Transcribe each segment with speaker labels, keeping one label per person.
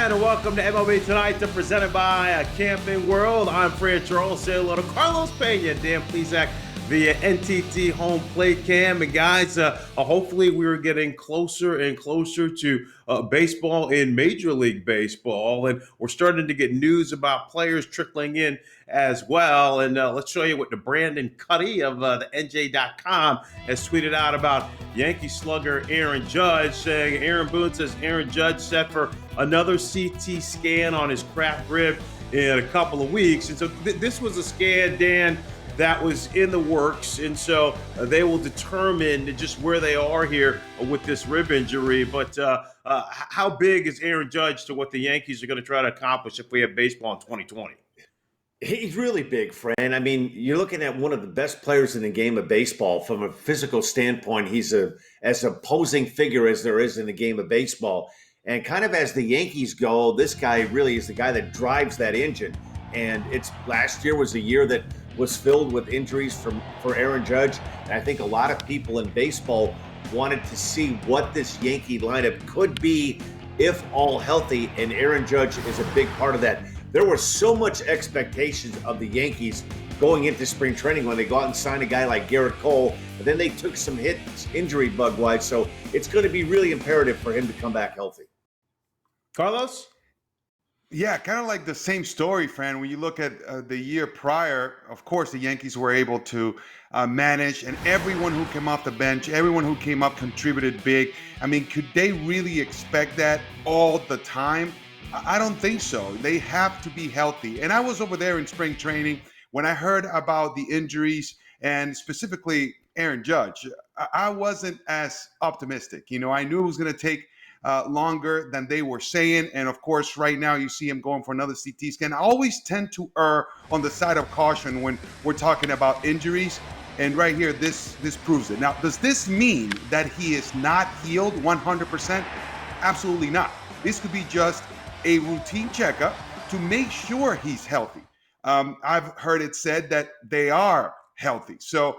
Speaker 1: And welcome to MLB Tonight, presented by Camping World. I'm Fred Charles. Say hello to Carlos Pena, Dan Plesac via NTT Home Plate Cam. And guys, hopefully we're getting closer and closer to baseball in Major League Baseball. And we're starting to get news about players trickling in as well. And let's show you what the Brandon Cuddy of the NJ.com has tweeted out about Yankee slugger Aaron Judge, saying Aaron Boone says Aaron Judge set for another CT scan on his cracked rib in a couple of weeks. And so this was a scan, Dan, that was in the works. And so they will determine just where they are here with this rib injury. But how big is Aaron Judge to what the Yankees are going to try to accomplish if we have baseball in 2020?
Speaker 2: He's really big, Fran. I mean, you're looking at one of the best players in the game of baseball. From a physical standpoint, he's as imposing figure as there is in the game of baseball. And kind of as the Yankees go, this guy really is the guy that drives that engine. And last year was a year that was filled with injuries for Aaron Judge. And I think a lot of people in baseball wanted to see what this Yankee lineup could be if all healthy. And Aaron Judge is a big part of that. There was so much expectations of the Yankees going into spring training when they go out and sign a guy like Garrett Cole, but then they took some hits injury bug-wise, so it's going to be really imperative for him to come back healthy.
Speaker 1: Carlos?
Speaker 3: Yeah, kind of like the same story, Fran. When you look at the year prior, of course, the Yankees were able to manage, and everyone who came off the bench, everyone who came up contributed big. I mean, could they really expect that all the time? I don't think so. They have to be healthy. And I was over there in spring training when I heard about the injuries and specifically Aaron Judge. I wasn't as optimistic. You know, I knew it was going to take longer than they were saying. And of course, right now you see him going for another CT scan. I always tend to err on the side of caution when we're talking about injuries. And right here, this proves it. Now, does this mean that he is not healed 100%? Absolutely not. This could be just a routine checkup to make sure he's healthy. I've heard it said that they are healthy. So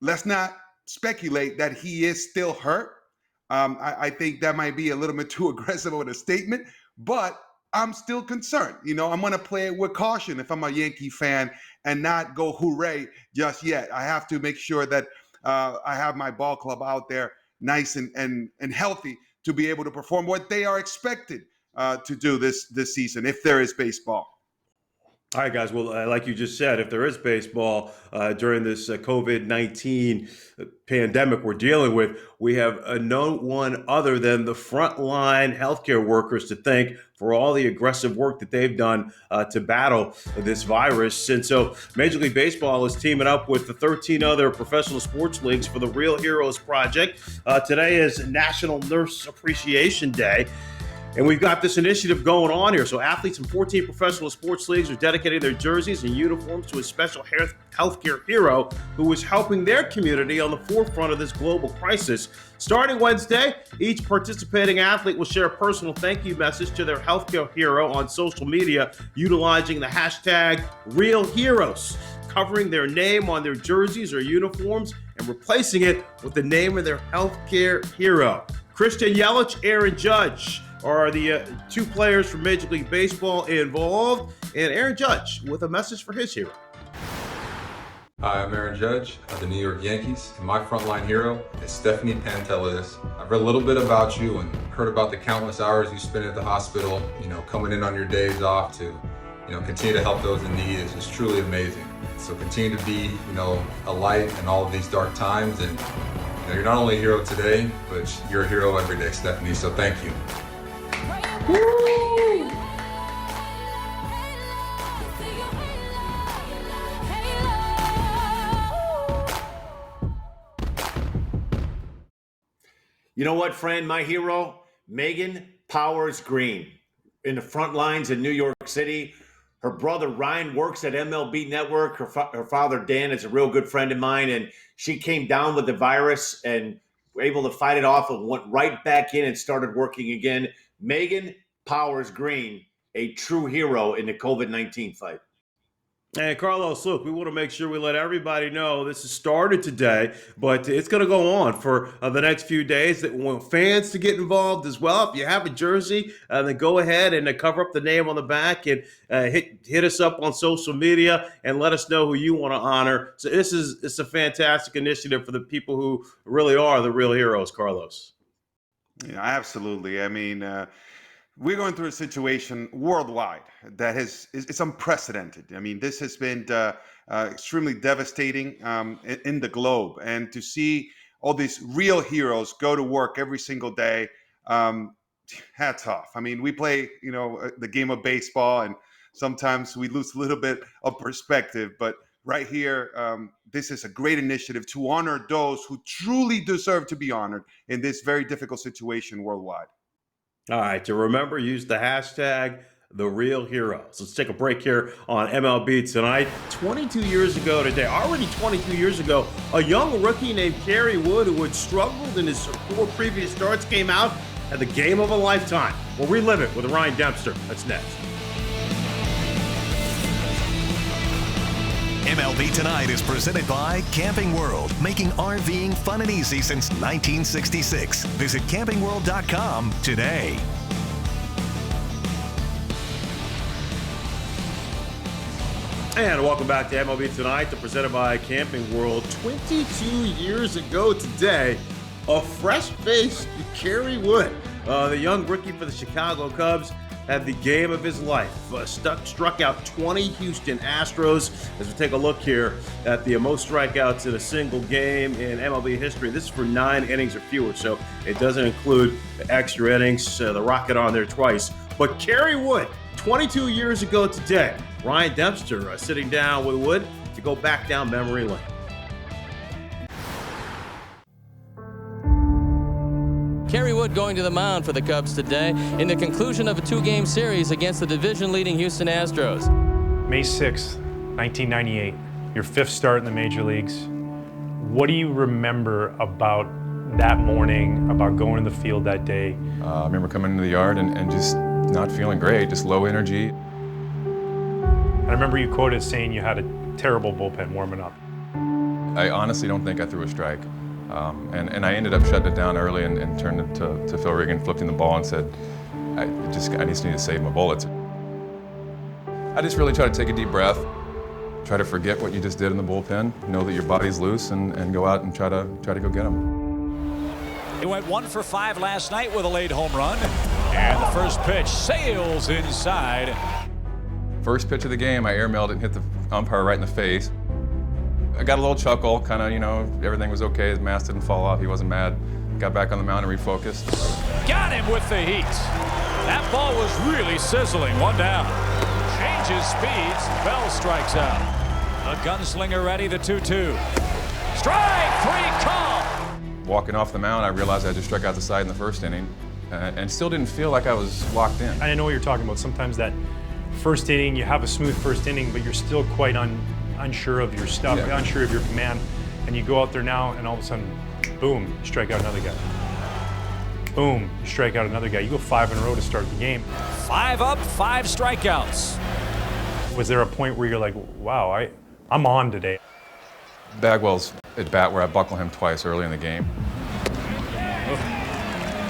Speaker 3: let's not speculate that he is still hurt. I think that might be a little bit too aggressive of a statement, but I'm still concerned. You know, I'm going to play it with caution if I'm a Yankee fan and not go hooray just yet. I have to make sure that I have my ball club out there nice and healthy to be able to perform what they are expected to do this season, if there is baseball.
Speaker 1: All right, guys. Well, like you just said, if there is baseball during this COVID-19 pandemic we're dealing with, we have no one other than the frontline healthcare workers to thank for all the aggressive work that they've done to battle this virus. And so Major League Baseball is teaming up with the 13 other professional sports leagues for the Real Heroes Project. Today is National Nurse Appreciation Day. And we've got this initiative going on here. So athletes from 14 professional sports leagues are dedicating their jerseys and uniforms to a special healthcare hero who is helping their community on the forefront of this global crisis. Starting Wednesday, each participating athlete will share a personal thank you message to their healthcare hero on social media utilizing the hashtag #RealHeroes, covering their name on their jerseys or uniforms and replacing it with the name of their healthcare hero. Christian Yelich, Aaron Judge are the two players from Major League Baseball involved, and Aaron Judge with a message for his hero.
Speaker 4: Hi, I'm Aaron Judge of the New York Yankees, and my frontline hero is Stephanie Pantelis. I've read a little bit about you and heard about the countless hours you spend at the hospital, coming in on your days off to, continue to help those in need is just truly amazing. So continue to be, a light in all of these dark times, and you're not only a hero today, but you're a hero every day, Stephanie, so thank you.
Speaker 1: Woo!
Speaker 2: You know what, friend? My hero, Megan Powers Green, in the front lines in New York City. Her brother Ryan works at MLB Network. Her father Dan is a real good friend of mine, and she came down with the virus and were able to fight it off and went right back in and started working again. Megan Powers Green, a true hero in the COVID-19 fight.
Speaker 1: And Carlos, look, we want to make sure we let everybody know this has started today, but it's going to go on for the next few days. That we want fans to get involved as well. If you have a jersey, then go ahead and cover up the name on the back and hit us up on social media and let us know who you want to honor. So it's a fantastic initiative for the people who really are the real heroes, Carlos.
Speaker 3: Yeah, absolutely. I mean, we're going through a situation worldwide that it's unprecedented. I mean, this has been extremely devastating in the globe, and to see all these real heroes go to work every single day, hats off. I mean, we play, the game of baseball, and sometimes we lose a little bit of perspective, but right here, this is a great initiative to honor those who truly deserve to be honored in this very difficult situation worldwide.
Speaker 1: All right, to remember, use the hashtag #TheRealHeroes. Let's take a break here on MLB Tonight. 22 years ago today, already 22 years ago, a young rookie named Kerry Wood, who had struggled in his 4 previous starts, came out, had the game of a lifetime. We'll relive it with Ryan Dempster. That's next.
Speaker 5: MLB Tonight is presented by Camping World, making RVing fun and easy since 1966. Visit campingworld.com today.
Speaker 1: And welcome back to MLB Tonight, presented by Camping World. 22 years ago today, a fresh-faced Kerry Wood, the young rookie for the Chicago Cubs, had the game of his life. Struck out 20 Houston Astros. As we take a look here at the most strikeouts in a single game in MLB history. This is for 9 innings or fewer, so it doesn't include the extra innings, the rocket on there twice. But Kerry Wood, 22 years ago today, Ryan Dempster sitting down with Wood to go back down memory lane.
Speaker 6: Kerry Wood going to the mound for the Cubs today in the conclusion of a 2-game series against the division-leading Houston Astros.
Speaker 7: May 6th, 1998, your 5th start in the major leagues. What do you remember about that morning, about going to the field that day?
Speaker 8: I remember coming into the yard and just not feeling great, just low energy.
Speaker 7: I remember you quoted saying you had a terrible bullpen warming up.
Speaker 8: I honestly don't think I threw a strike. And I ended up shutting it down early and turned it to Phil Regan, flipping the ball and said, I just need to save my bullets. I just really try to take a deep breath, try to forget what you just did in the bullpen, know that your body's loose, and go out and try to go get them.
Speaker 9: He went 1 for 5 last night with a late home run. And the first pitch sails inside.
Speaker 8: First pitch of the game, I airmailed it and hit the umpire right in the face. I got a little chuckle, kind of, everything was okay. His mask didn't fall off. He wasn't mad. Got back on the mound and refocused.
Speaker 9: Got him with the heat. That ball was really sizzling. 1 down. Changes speeds. Bell strikes out. A gunslinger ready, the 2-2. Strike 3 call.
Speaker 8: Walking off the mound, I realized I just struck out the side in the first inning and still didn't feel like I was locked in.
Speaker 7: I know what you're talking about. Sometimes that first inning, you have a smooth first inning, but you're still quite unsure of your stuff, unsure of your command, and you go out there now and all of a sudden, boom, you strike out another guy. Boom, you strike out another guy. You go 5 in a row to start the game.
Speaker 9: 5 up, 5 strikeouts.
Speaker 7: Was there a point where you're like, wow, I'm on today?
Speaker 8: Bagwell's at bat where I buckle him twice early in the game.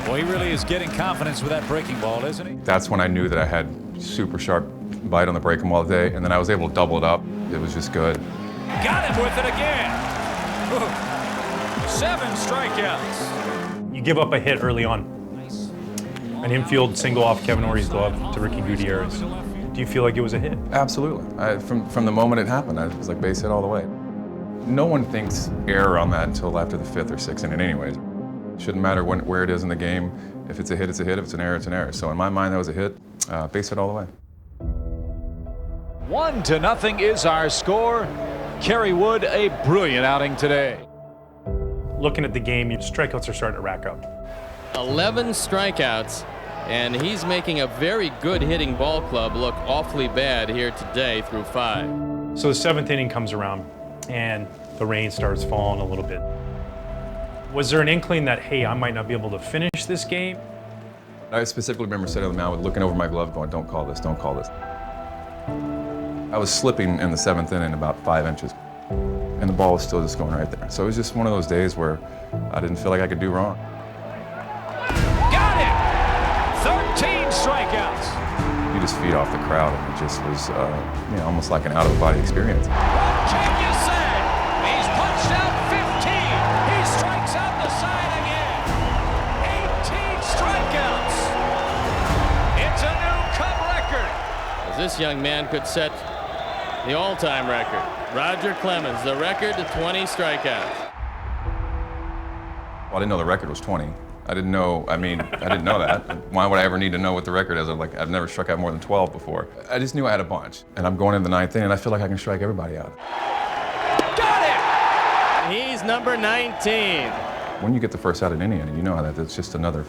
Speaker 9: Well, he really is getting confidence with that breaking ball, isn't he?
Speaker 8: That's when I knew that I had super sharp bite on the breaking ball today, and then I was able to double it up. It was just good.
Speaker 9: Got him with it again. 7 strikeouts.
Speaker 7: You give up a hit early on. An infield single off Kevin Ory's glove to Ricky Gutierrez. Do you feel like it was a hit?
Speaker 8: Absolutely. From the moment it happened, I was like base hit all the way. No one thinks error on that until after the 5th or 6th inning anyways. Shouldn't matter where it is in the game. If it's a hit, it's a hit. If it's an error, it's an error. So in my mind, that was a hit. Base hit all the way.
Speaker 9: 1-0 is our score. Kerry Wood, a brilliant outing today.
Speaker 7: Looking at the game, your strikeouts are starting to rack up.
Speaker 6: 11 strikeouts, and he's making a very good hitting ball club look awfully bad here today through 5.
Speaker 7: So the 7th inning comes around, and the rain starts falling a little bit. Was there an inkling that, hey, I might not be able to finish this game?
Speaker 8: I specifically remember sitting on the mound looking over my glove going, don't call this, don't call this. I was slipping in the 7th inning about 5 inches, and the ball was still just going right there. So it was just one of those days where I didn't feel like I could do wrong.
Speaker 9: Got it! 13 strikeouts.
Speaker 8: You just feed off the crowd, and it just was, almost like an out-of-the-body experience.
Speaker 9: What can you say? He's punched out 15. He strikes out the side again. 18 strikeouts. It's a new Cub record.
Speaker 6: As this young man could set the all-time record. Roger Clemens, the record to 20 strikeouts.
Speaker 8: Well, I didn't know the record was 20. I didn't know that. Why would I ever need to know what the record is? I've never struck out more than 12 before. I just knew I had a bunch. And I'm going into the 9th inning, and I feel like I can strike everybody out.
Speaker 9: Got it!
Speaker 6: He's number 19.
Speaker 8: When you get the first out of an inning, you know that it's just another,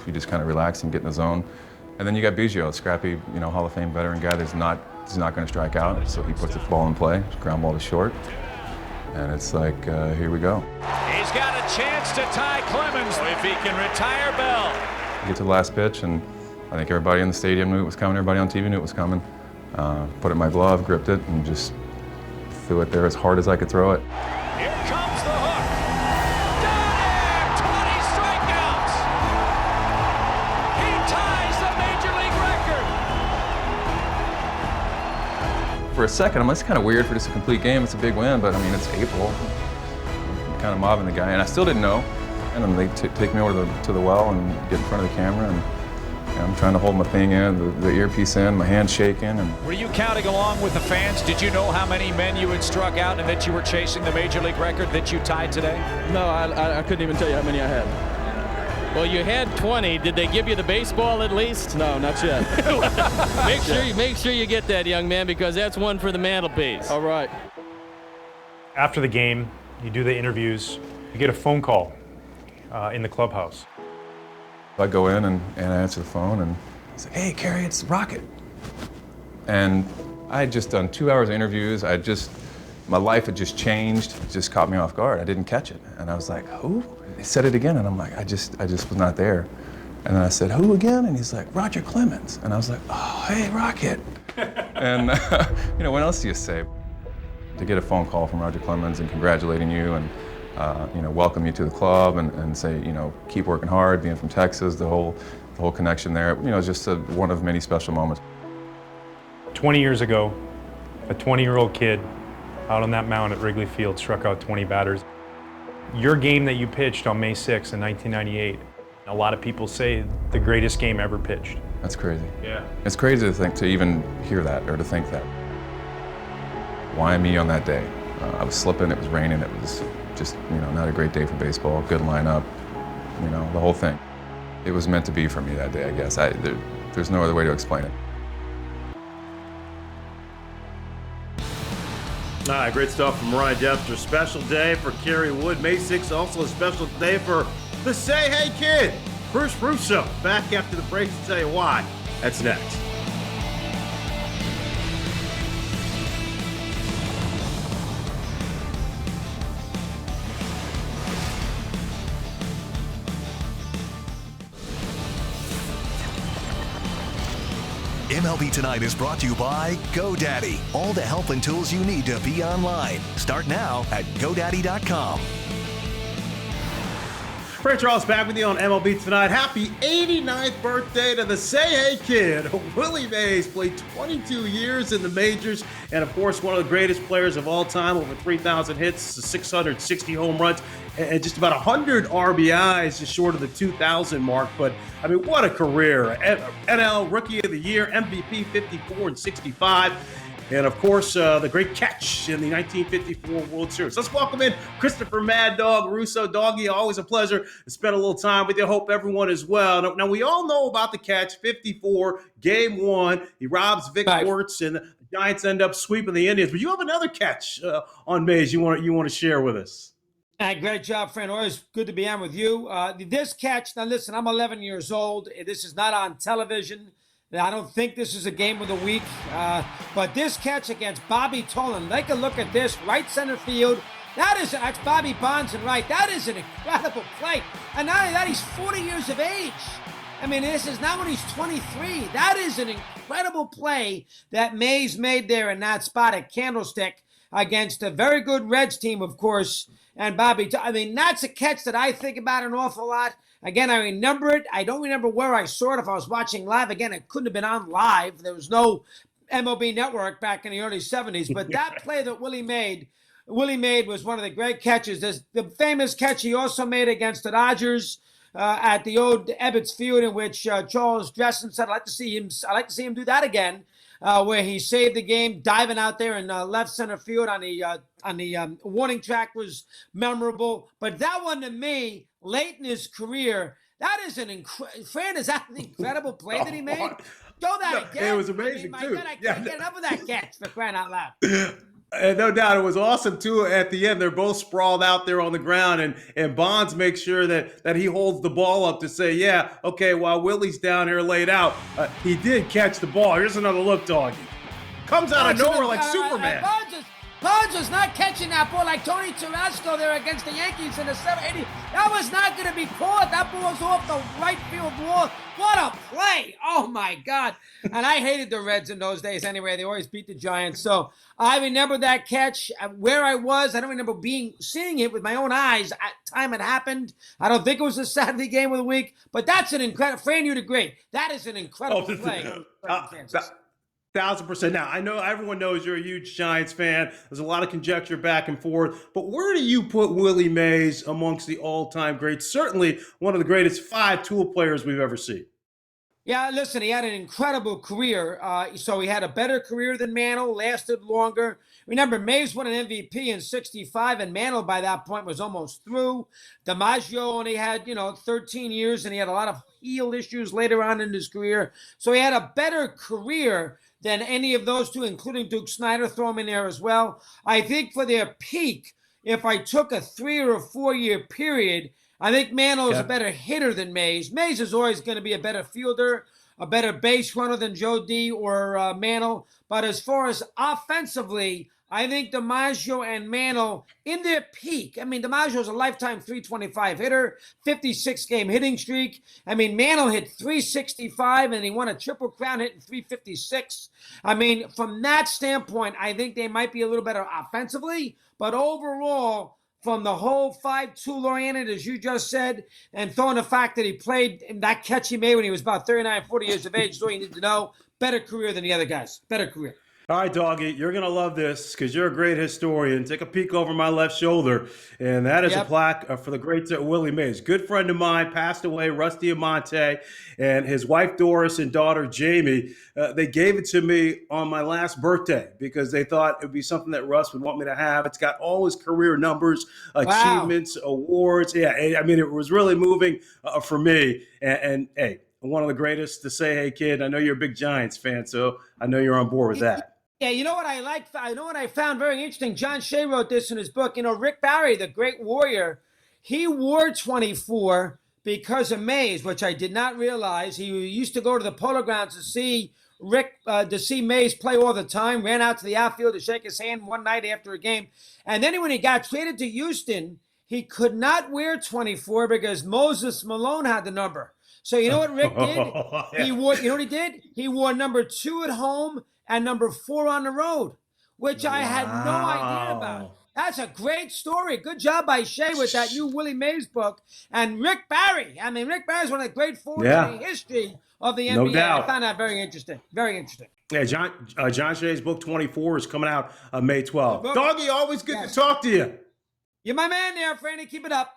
Speaker 8: you just kind of relax and get in the zone. And then you got Biggio, a scrappy, Hall of Fame veteran guy he's not going to strike out, so he puts the ball in play, ground ball to short. And it's like, here we go.
Speaker 9: He's got a chance to tie Clemens if he can retire Bell.
Speaker 8: Get to the last pitch, and I think everybody in the stadium knew it was coming, everybody on TV knew it was coming. Put it in my glove, gripped it, and just threw it there as hard as I could throw it.
Speaker 9: Here comes the hook. Got it! 20 strikeouts. He ties the Major League record.
Speaker 8: For a second, I'm like, it's kind of weird for just a complete game. It's a big win, but I mean, it's April. I'm kind of mobbing the guy, and I still didn't know. And then they take me over to the well and get in front of the camera, and I'm trying to hold my thing in, the earpiece in, my hand shaking. And
Speaker 9: Were you counting along with the fans? Did you know how many men you had struck out and that you were chasing the Major League record that you tied today?
Speaker 10: No, I couldn't even tell you how many I had.
Speaker 6: Well, you had 20. Did they give you the baseball at least?
Speaker 10: No, not yet.
Speaker 6: Make sure you get that, young man, because that's one for the mantelpiece.
Speaker 10: All right.
Speaker 7: After the game, you do the interviews, you get a phone call in the clubhouse.
Speaker 8: I go in and I answer the phone, and I say, "Hey, Kerry, it's Rocket." And I had just done 2 hours of interviews. My life had just changed. It just caught me off guard. I didn't catch it. And I was like, "Who?" He said it again, and I'm like, I just was not there. And then I said, "Who again?" And he's like, "Roger Clemens." And I was like, "Oh, hey, Rocket." And what else do you say? To get a phone call from Roger Clemens and congratulating you and welcome you to the club and say, keep working hard, being from Texas, the whole connection there. It's just one of many special moments.
Speaker 7: 20 years ago, a 20-year-old kid out on that mound at Wrigley Field struck out 20 batters. Your game that you pitched on May 6th in 1998, a lot of people say the greatest game ever pitched.
Speaker 8: That's crazy.
Speaker 7: Yeah.
Speaker 8: It's crazy to even hear that or to think that. Why me on that day? I was slipping, it was raining, it was just, not a great day for baseball, good lineup, the whole thing. It was meant to be for me that day, I guess. There's no other way to explain it.
Speaker 1: All right, great stuff from Ryan Dempster. Special day for Kerry Wood. May 6th, also a special day for the Say Hey Kid, Bruce Russo. Back after the break to tell you why. That's next.
Speaker 5: MLB Tonight is brought to you by GoDaddy. All the help and tools you need to be online. Start now at GoDaddy.com.
Speaker 1: Frank Charles back with you on MLB Tonight. Happy 89th birthday to the Say Hey Kid. Willie Mays played 22 years in the majors and, of course, one of the greatest players of all time, over 3,000 hits, 660 home runs, and just about 100 RBIs, just short of the 2,000 mark. But, I mean, what a career. NL Rookie of the Year, MVP 54 and 65. And, of course, the great catch in the 1954 World Series. Let's welcome in Christopher Mad Dog Russo. Doggy, always a pleasure to spend a little time with you. Hope everyone is well. Now we all know about the catch, 54, Game 1. He robs Vic Wertz, and the Giants end up sweeping the Indians. But you have another catch on Mays you want to share with us.
Speaker 11: Great job, friend. Always good to be on with you. This catch, now listen, I'm 11 years old. This is not on television. I don't think this is a game of the week, but this catch against Bobby Tolan, take a look at this, right center field. That's Bobby Bonds and right. That is an incredible play. And not only that, he's 40 years of age. I mean, this is not when he's 23. That is an incredible play that Mays made there in that spot at Candlestick against a very good Reds team, of course. And Bobby, I mean, that's a catch that I think about an awful lot. Again, I remember it. I don't remember where I saw it. If I was watching live, again, it couldn't have been on live. There was no MLB Network back in the early 70s. But that play that Willie made was one of the great catches. There's the famous catch he also made against the Dodgers at the old Ebbets Field, in which Charles Dressen said, I'd like to see him do that again, where he saved the game, diving out there in left center field on the warning track was memorable. But that one, to me, late in his career, that is Fran, is that an incredible play that he made? Go that again.
Speaker 1: It was amazing, too.
Speaker 11: God, I can't get enough of that catch, for crying out loud.
Speaker 1: And no doubt it was awesome too. At the end, they're both sprawled out there on the ground, and Bonds makes sure that he holds the ball up to say, yeah, okay, while Willie's down here laid out, he did catch the ball. Here's another look, doggy. Comes out of nowhere like Superman.
Speaker 11: Bonds was not catching that ball like Tony Tarasco there against the Yankees in the 780. That was not going to be caught. That ball was off the right field wall. What a play. Oh, my God. And I hated the Reds in those days anyway. They always beat the Giants. So I remember that catch. Where I was, I don't remember seeing it with my own eyes at the time it happened. I don't think it was a Saturday game of the week. But that's an incredible – Fran, you'd agree. That is an incredible play.
Speaker 1: 1,000%. Now, I know everyone knows you're a huge Giants fan. There's a lot of conjecture back and forth. But where do you put Willie Mays amongst the all-time greats? Certainly one of the greatest 5-tool players we've ever seen.
Speaker 11: Yeah, listen, he had an incredible career. So he had a better career than Mantle, lasted longer. Remember, Mays won an MVP in 65, and Mantle by that point was almost through. DiMaggio only had, 13 years, and he had a lot of heel issues later on in his career. So he had a better career than any of those two, including Duke Snider. Throw him in there as well. I think for their peak, if I took a 3 or a 4 year period, I think Mantle is a better hitter than Mays. Mays is always going to be a better fielder, a better base runner than Joe D or Mantle. But as far as offensively, I think DiMaggio and Mantle in their peak. I mean, DiMaggio's a lifetime 325 hitter, 56-game hitting streak. I mean, Mantle hit 365, and he won a Triple Crown hitting 356. I mean, from that standpoint, I think they might be a little better offensively. But overall, from the whole 5-tool oriented, as you just said, and throwing the fact that he played in that catch he made when he was about 39, 40 years of age, so you need to know, better career than the other guys. Better career.
Speaker 1: All right, doggy, you're going to love this because you're a great historian. Take a peek over my left shoulder, and that is a plaque for the great Willie Mays. Good friend of mine, passed away, Rusty Amante, and his wife Doris and daughter Jamie. They gave it to me on my last birthday because they thought it would be something that Russ would want me to have. It's got all his career numbers, achievements, awards. Yeah, I mean, it was really moving for me. And hey, one of the greatest to say, hey, kid, I know you're a big Giants fan, so I know you're on board with that.
Speaker 11: Yeah, you know what I like? I know what I found very interesting. John Shea wrote this in his book. Rick Barry, the great warrior, he wore 24 because of Mays, which I did not realize. He used to go to the Polo Grounds to see Mays play all the time, ran out to the outfield to shake his hand one night after a game. And then when he got traded to Houston, he could not wear 24 because Moses Malone had the number. So you know what Rick did? He wore, you know what he did? He wore number 2 at home and number 4 on the road, which I had no idea about. That's a great story. Good job by Shea with that new Willie Mays book. And Rick Barry. I mean, Rick Barry's one of the great forwards in the history of the NBA.
Speaker 1: No doubt.
Speaker 11: I found that very interesting. Very interesting.
Speaker 1: Yeah, John Shea's book 24 is coming out May 12th. Doggy, always good to talk to you.
Speaker 11: You're my man there, Franny. Keep it up.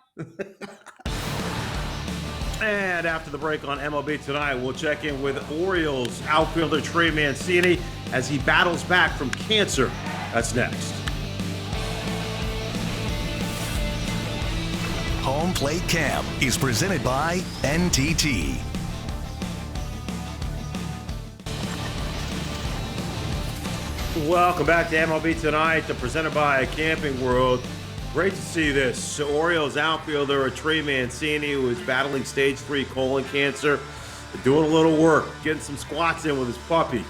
Speaker 1: And after the break on MLB Tonight, we'll check in with Orioles outfielder Trey Mancini as he battles back from cancer. That's next.
Speaker 5: Home Plate Camp is presented by NTT.
Speaker 1: Welcome back to MLB Tonight, presented by Camping World. Great to see this. Orioles outfielder Trey Mancini, who is battling stage 3 colon cancer, doing a little work, getting some squats in with his puppy.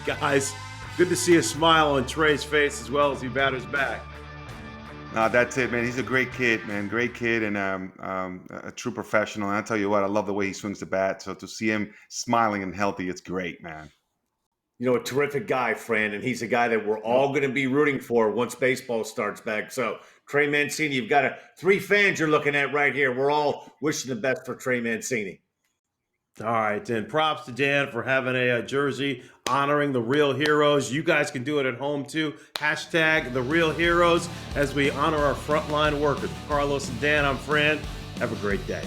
Speaker 1: Guys, good to see a smile on Trey's face as well as he batters back.
Speaker 3: No, that's it, man. He's a great kid, man. Great kid and a true professional. And I tell you what, I love the way he swings the bat. So to see him smiling and healthy, it's great, man.
Speaker 2: You know, a terrific guy, Fran, and he's a guy that we're all going to be rooting for once baseball starts back. So Trey Mancini, you've got 3 fans you're looking at right here. We're all wishing the best for Trey Mancini.
Speaker 1: All right, and props to Dan for having a jersey honoring the real heroes. You guys can do it at home too. Hashtag the real heroes as we honor our frontline workers. Carlos and Dan, I'm Fran. Have a great day.